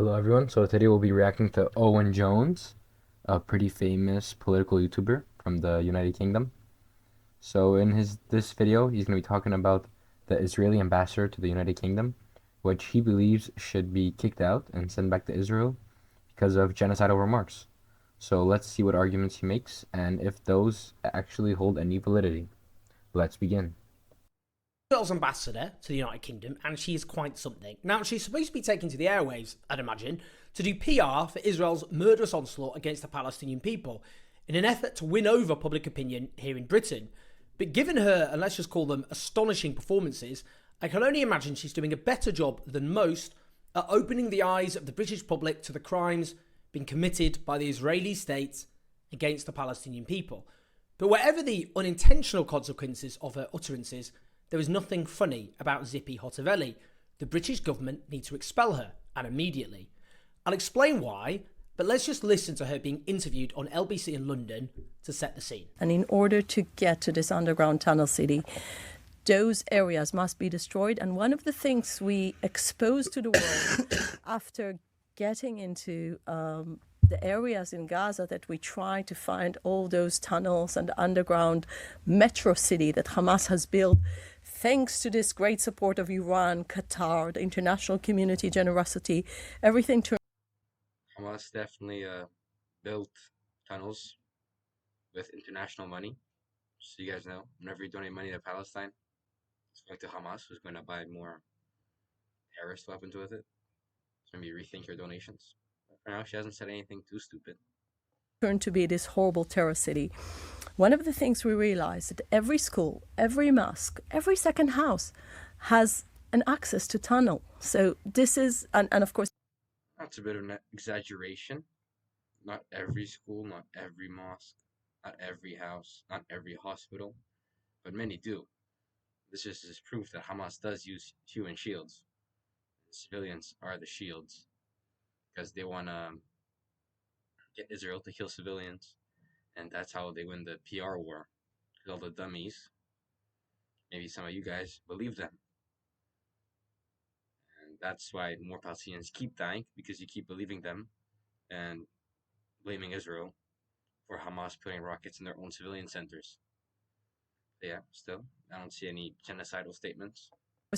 Hello everyone. So today we'll be reacting to Owen Jones, a pretty famous political YouTuber from the United Kingdom. So in his this video, he's going to be talking about the Israeli ambassador to the United Kingdom, which he believes should be kicked out and sent back to Israel because of genocidal remarks. So let's see what arguments he makes and if those actually hold any validity. Let's begin. Israel's ambassador to the United Kingdom, and she is quite something. Now, she's supposed to be taken to the airwaves, I'd imagine, to do PR for Israel's murderous onslaught against the Palestinian people in an effort to win over public opinion here in Britain. But given her, and let's just call them astonishing performances, I can only imagine she's doing a better job than most at opening the eyes of the British public to the crimes being committed by the Israeli state against the Palestinian people. But whatever the unintentional consequences of her utterances, there is nothing funny about Zippy Hotovelli. The British government need to expel her, and immediately. I'll explain why, but let's just listen to her being interviewed on LBC in London to set the scene. And in order to get to this underground tunnel city, those areas must be destroyed. And one of the things we exposed to the world after getting into the areas in Gaza, that we try to find all those tunnels and the underground metro city that Hamas has built, thanks to this great support of Iran, Qatar, the international community generosity, everything turned. Hamas definitely built tunnels with international money. So you guys know, whenever you donate money to Palestine, it's going to Hamas, who's going to buy more terrorist weapons with it. So maybe rethink your donations. But for now, she hasn't said anything too stupid. Turned to be this horrible terror city. One of the things we realized that every school, every mosque, every second house has an access to tunnel. So this is, and of course, That's a bit of an exaggeration. Not every school, not every mosque, not every house, not every hospital, but many do. This just is proof that Hamas does use human shields. Civilians are the shields because they want to get Israel to kill civilians, and that's how they win the PR war. Because all the dummies, maybe some of you guys, believe them. And that's why more Palestinians keep dying, because you keep believing them and blaming Israel for Hamas putting rockets in their own civilian centers. But yeah, still, I don't see any genocidal statements.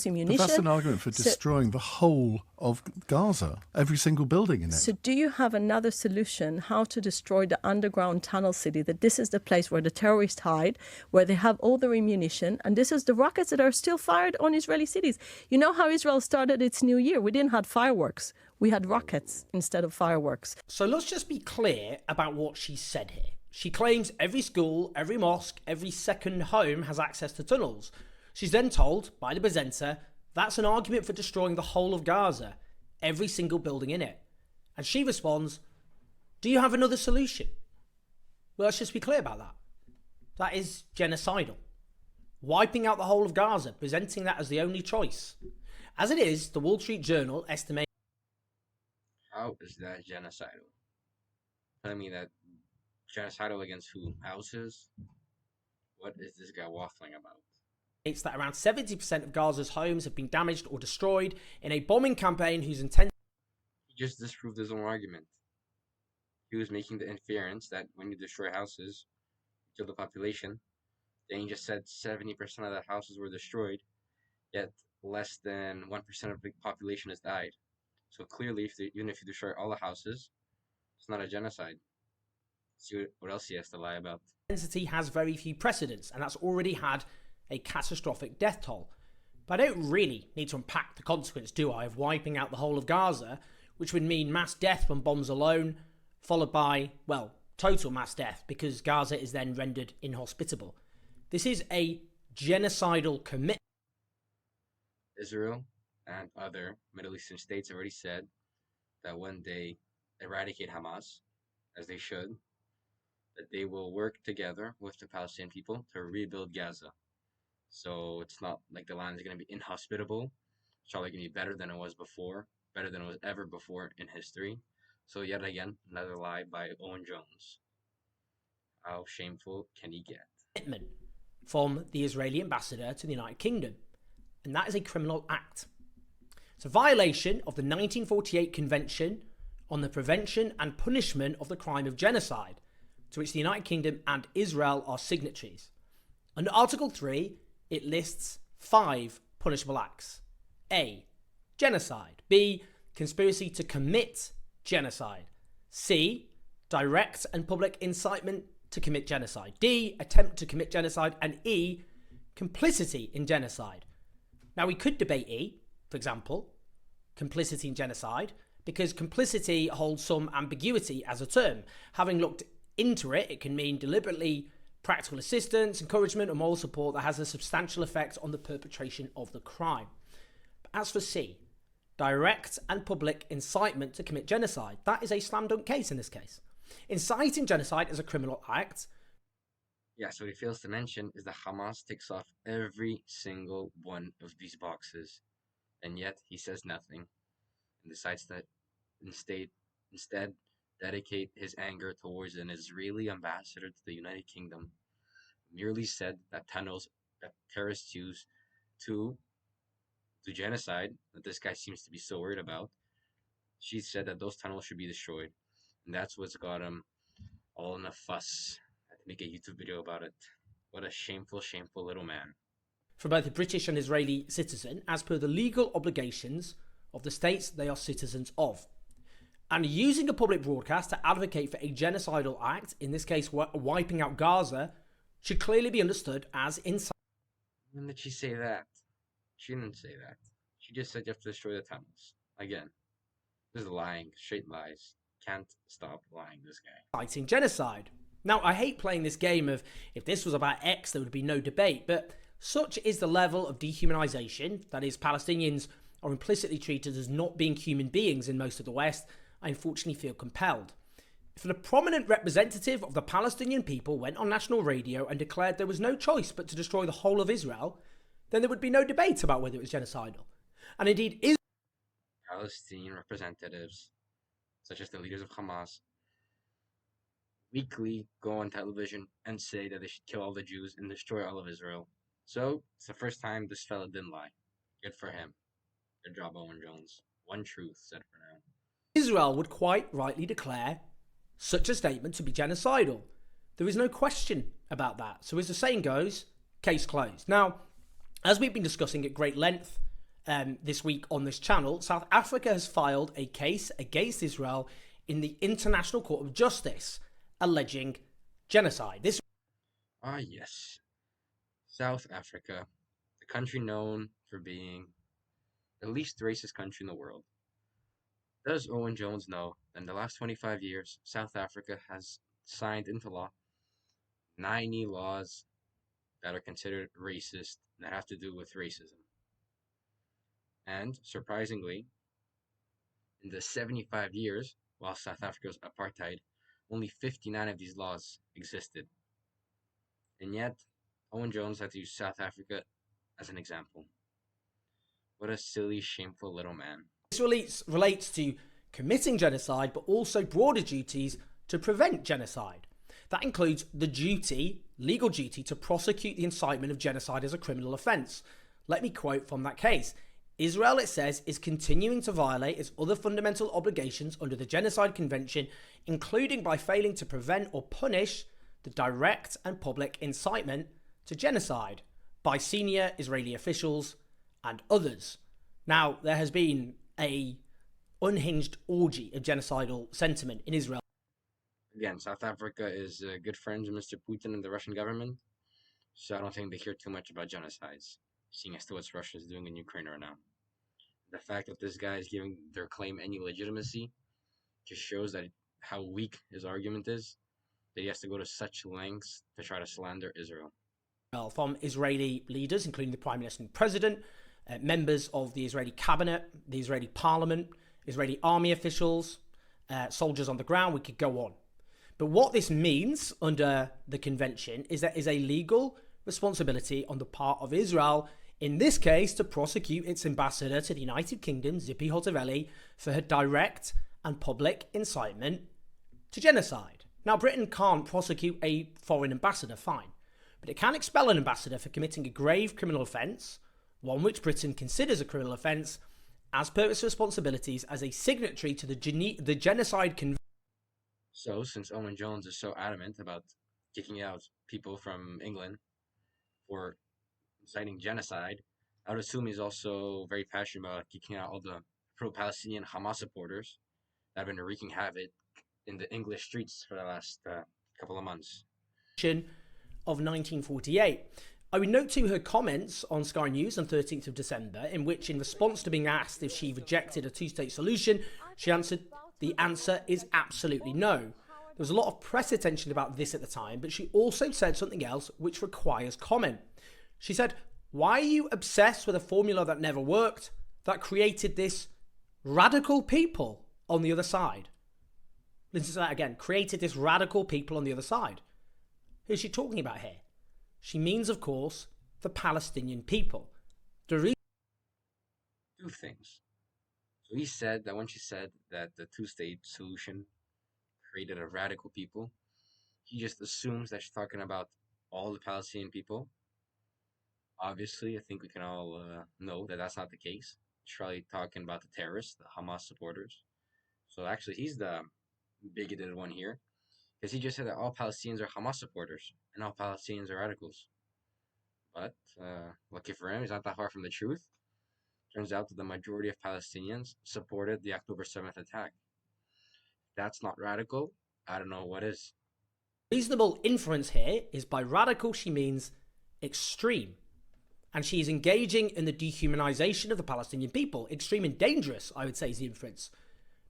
ammunition. But that's an argument for destroying the whole of Gaza, every single building in it. So do you have another solution how to destroy the underground tunnel city, that this is the place where the terrorists hide, where they have all their ammunition, and this is the rockets that are still fired on Israeli cities? You know how Israel started its new year? We didn't have fireworks. We had rockets instead of fireworks. So let's just be clear about what she said here. She claims every school, every mosque, every second home has access to tunnels. She's then told by the presenter that's an argument for destroying the whole of Gaza, every single building in it. And she responds, do you have another solution? Well, let's just be clear about that. That is genocidal. Wiping out the whole of Gaza, presenting that as the only choice. As it is, the Wall Street Journal estimates. How is that genocidal? Telling me that genocidal against who? Houses? What is this guy waffling about? That around 70% of Gaza's homes have been damaged or destroyed in a bombing campaign whose intent. He just disproved his own argument. He was making the inference that when you destroy houses, you kill the population. Then he just said 70% of the houses were destroyed, yet less than 1% of the population has died. So clearly, even if you destroy all the houses, it's not a genocide. See what else he has to lie about. Intensity has very few precedents, and that's already had a catastrophic death toll. But I don't really need to unpack the consequence, do I, of wiping out the whole of Gaza, which would mean mass death from bombs alone, followed by, well, total mass death, because Gaza is then rendered inhospitable. This is a genocidal commitment. Israel and other Middle Eastern states have already said that when they eradicate Hamas, as they should, that they will work together with the Palestinian people to rebuild Gaza. So it's not like the land is going to be inhospitable. It's probably going to be better than it was before, better than it was ever before in history. So yet again, another lie by Owen Jones. How shameful can he get? Commitment from the Israeli ambassador to the United Kingdom. And that is a criminal act. It's a violation of the 1948 Convention on the Prevention and Punishment of the Crime of Genocide, to which the United Kingdom and Israel are signatories. Under Article 3, it lists 5 punishable acts. A. Genocide. B. Conspiracy to commit genocide. C. Direct and public incitement to commit genocide. D. Attempt to commit genocide. And E. Complicity in genocide. Now, we could debate E, for example, complicity in genocide, because complicity holds some ambiguity as a term. Having looked into it, it can mean deliberately practical assistance, encouragement, or moral support that has a substantial effect on the perpetration of the crime. But as for C, direct and public incitement to commit genocide, that is a slam dunk case in this case. Inciting genocide is a criminal act. Yeah, so what he fails to mention is that Hamas ticks off every single one of these boxes, and yet he says nothing and decides to instead dedicate his anger towards an Israeli ambassador to the United Kingdom, who merely said that tunnels that terrorists use to do genocide, that this guy seems to be so worried about. She said that those tunnels should be destroyed, and that's what's got him all in a fuss. I had to make a YouTube video about it. What a shameful, shameful little man. For both a British and Israeli citizen, as per the legal obligations of the states they are citizens of. And using a public broadcast to advocate for a genocidal act, in this case wiping out Gaza, should clearly be understood as inciting. When did she say that? She didn't say that. She just said you have to destroy the tunnels. Again, this is lying, straight lies. Can't stop lying, this guy. Genocide. Now, I hate playing this game of if this was about X, there would be no debate, but such is the level of dehumanization, that is, Palestinians are implicitly treated as not being human beings in most of the West, I unfortunately feel compelled. If a prominent representative of the Palestinian people went on national radio and declared there was no choice but to destroy the whole of Israel, then there would be no debate about whether it was genocidal. And indeed, Palestinian representatives, such as the leaders of Hamas, weekly go on television and say that they should kill all the Jews and destroy all of Israel. So, it's the first time this fella didn't lie. Good for him. Good job, Owen Jones. One truth said for now. Israel would quite rightly declare such a statement to be genocidal. There is no question about that. So as the saying goes, case closed. Now, as we've been discussing at great length this week on this channel, South Africa has filed a case against Israel in the International Court of Justice, alleging genocide. Yes. South Africa, the country known for being the least racist country in the world. Does Owen Jones know that in the last 25 years, South Africa has signed into law 90 laws that are considered racist that have to do with racism? And, surprisingly, in the 75 years, while South Africa was apartheid, only 59 of these laws existed. And yet, Owen Jones had to use South Africa as an example. What a silly, shameful little man. This relates to committing genocide, but also broader duties to prevent genocide. That includes the legal duty to prosecute the incitement of genocide as a criminal offence. Let me quote from that case. Israel, it says, is continuing to violate its other fundamental obligations under the Genocide Convention, including by failing to prevent or punish the direct and public incitement to genocide by senior Israeli officials and others. Now, there has been a unhinged orgy of genocidal sentiment in Israel. Again, South Africa is good friends with Mr. Putin and the Russian government, so I don't think they care too much about genocides, seeing as to what Russia is doing in Ukraine right now. The fact that this guy is giving their claim any legitimacy just shows that how weak his argument is, that he has to go to such lengths to try to slander Israel. From Israeli leaders, including the Prime Minister and President, members of the Israeli cabinet, the Israeli parliament, Israeli army officials, soldiers on the ground, we could go on. But what this means under the convention is that is a legal responsibility on the part of Israel, in this case, to prosecute its ambassador to the United Kingdom, Zippy Hotovely, for her direct and public incitement to genocide. Now, Britain can't prosecute a foreign ambassador, fine, but it can expel an ambassador for committing a grave criminal offence, one which Britain considers a criminal offence, as per its responsibilities as a signatory to the Genocide Convention. So, since Owen Jones is so adamant about kicking out people from England for inciting genocide, I would assume he's also very passionate about kicking out all the pro-Palestinian Hamas supporters that have been wreaking havoc in the English streets for the last couple of months. Of 1948. I would note too her comments on Sky News on 13th of December, in which, in response to being asked if she rejected a two-state solution, she answered, "The answer is absolutely no." There was a lot of press attention about this at the time, but she also said something else which requires comment. She said, "Why are you obsessed with a formula that never worked, that created this radical people on the other side?" Listen to that again. Created this radical people on the other side. Who's she talking about here? She means, of course, the Palestinian people. Two things. So he said that when she said that the two-state solution created a radical people, he just assumes that she's talking about all the Palestinian people. Obviously, I think we can all know that that's not the case. She's probably talking about the terrorists, the Hamas supporters. So actually, he's the bigoted one here, because he just said that all Palestinians are Hamas supporters and all Palestinians are radicals. But lucky for him, he's not that far from the truth. Turns out that the majority of Palestinians supported the October 7th attack. That's not radical. I don't know what is. Reasonable inference here is by radical she means extreme. And she is engaging in the dehumanization of the Palestinian people. Extreme and dangerous, I would say, is the inference.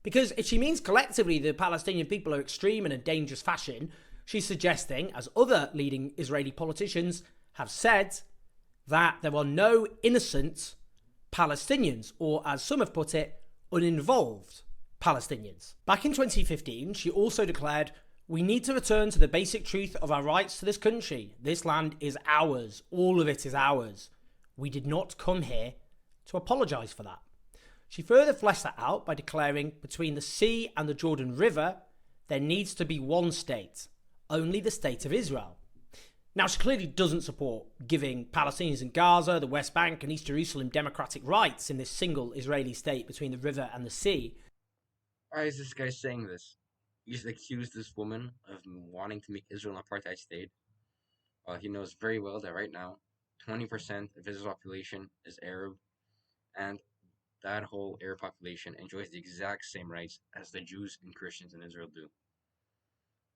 Because if she means collectively the Palestinian people are extreme in a dangerous fashion, she's suggesting, as other leading Israeli politicians have said, that there are no innocent Palestinians, or as some have put it, uninvolved Palestinians. Back in 2015, she also declared, "We need to return to the basic truth of our rights to this country. This land is ours. All of it is ours. We did not come here to apologise for that." She further fleshed that out by declaring, between the sea and the Jordan River, there needs to be one state, only the state of Israel. Now, she clearly doesn't support giving Palestinians in Gaza, the West Bank and East Jerusalem democratic rights in this single Israeli state between the river and the sea. Why is this guy saying this? He just accused this woman of wanting to make Israel an apartheid state. Well, he knows very well that right now, 20% of Israel's population is Arab, and that whole Arab population enjoys the exact same rights as the Jews and Christians in Israel do.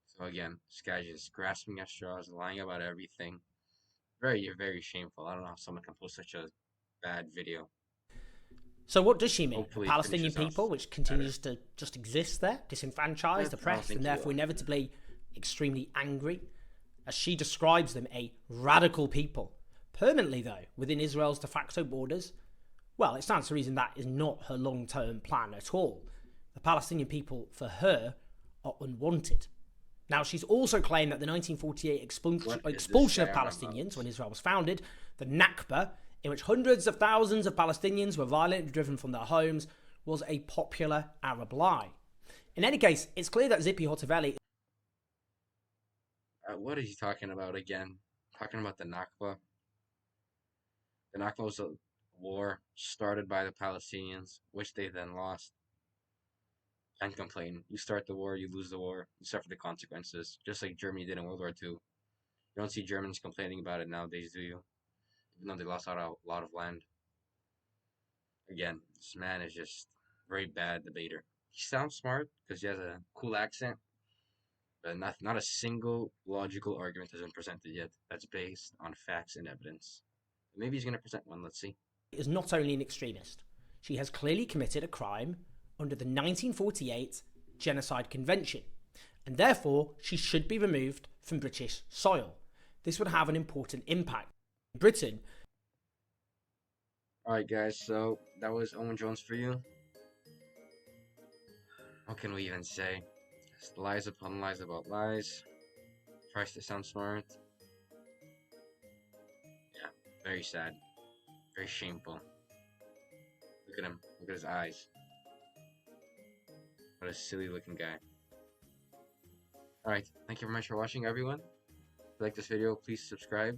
So again, this guy's just grasping at straws, lying about everything. Very, very shameful. I don't know how someone can post such a bad video. So what does she mean? Hopefully A Palestinian finishes people off which continues to just exist there, disenfranchised, oppressed, and therefore inevitably extremely angry? As she describes them, a radical people. Permanently, though, within Israel's de facto borders? Well, it stands to reason that is not her long-term plan at all. The Palestinian people, for her, are unwanted. Now, she's also claimed that the 1948 expulsion of Palestinians when Israel was founded, the Nakba, in which hundreds of thousands of Palestinians were violently driven from their homes, was a popular Arab lie. In any case, it's clear that Zippy Hotovely... What is he talking about again? Talking about the Nakba? The Nakba was a war started by the Palestinians, which they then lost. Can't complain. You start the war, you lose the war, you suffer the consequences, just like Germany did in World War II. You don't see Germans complaining about it nowadays, do you? Even though they lost out a lot of land. Again, this man is just a very bad debater. He sounds smart because he has a cool accent, but not a single logical argument has been presented yet that's based on facts and evidence. Maybe he's going to present one, let's see. Is not only an extremist, she has clearly committed a crime under the 1948 Genocide Convention, and therefore she should be removed from British soil. This would have an important impact. In Britain. Alright guys, so that was Owen Jones for you. What can we even say? Just lies upon lies about lies. Tries to sound smart. Yeah, very sad. Very shameful. Look at him. Look at his eyes. What a silly looking guy. Alright, thank you very much for watching everyone. If you like this video, please subscribe